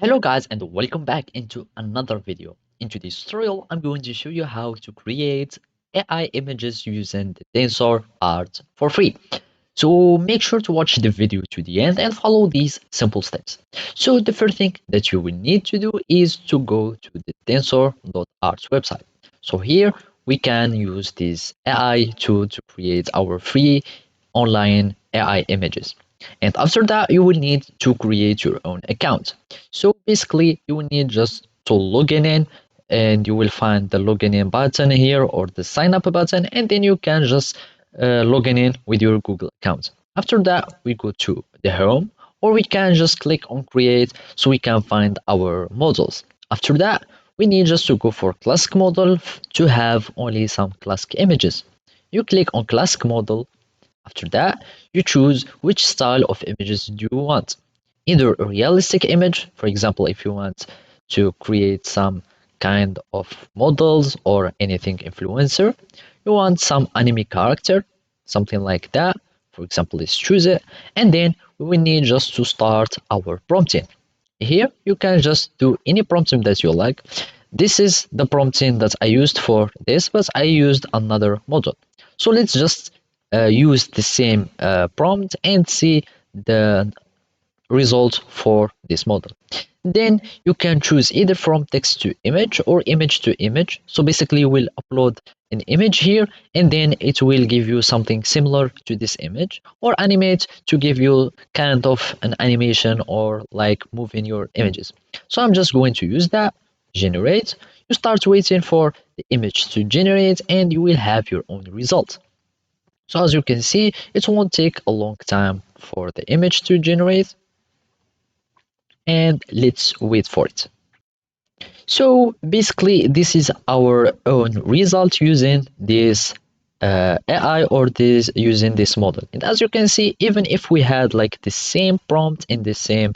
Hello guys and welcome back into another video. In today's tutorial, I'm going to show you how to create AI images using the Tensor Art for free. So make sure to watch the video to the end and follow these simple steps. So the first thing that you will need to do is to go to the tensor.art website. So here we can use this AI tool to create our free online AI images. And after that, you will need to create your own account. So basically, you will need just to log in and you will find the login in button here or the sign up button, and then you can just log in with your Google account. After that, we go to the home or we can just click on create so we can find our models. After that, we need just to go for classic model to have only some classic images. You click on classic model. After that, you choose which style of images do you want. Either a realistic image, for example, if you want to create some kind of models or anything influencer, you want some anime character, something like that. For example, let's choose it, and then we will need just to start our prompting. Here, you can just do any prompting that you like. This is the prompting that I used for this, but I used another model. So let's just use the same prompt and see the result for this model. Then you can choose either from text to image or image to image. So basically you will upload an image here and then it will give you something similar to this image, or animate to give you kind of an animation or like moving your images. So I'm just going to use that, generate. You start waiting for the image to generate and you will have your own result. So as you can see, it won't take a long time for the image to generate, and let's wait for it. So basically, this is our own result using this AI or this using this model. And as you can see, even if we had like the same prompt in the same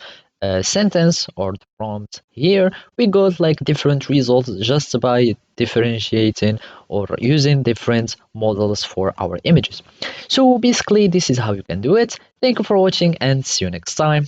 sentence or the prompt here, we got like different results just by differentiating or using different models for our images. So basically, this is how you can do it. Thank you for watching and see you next time.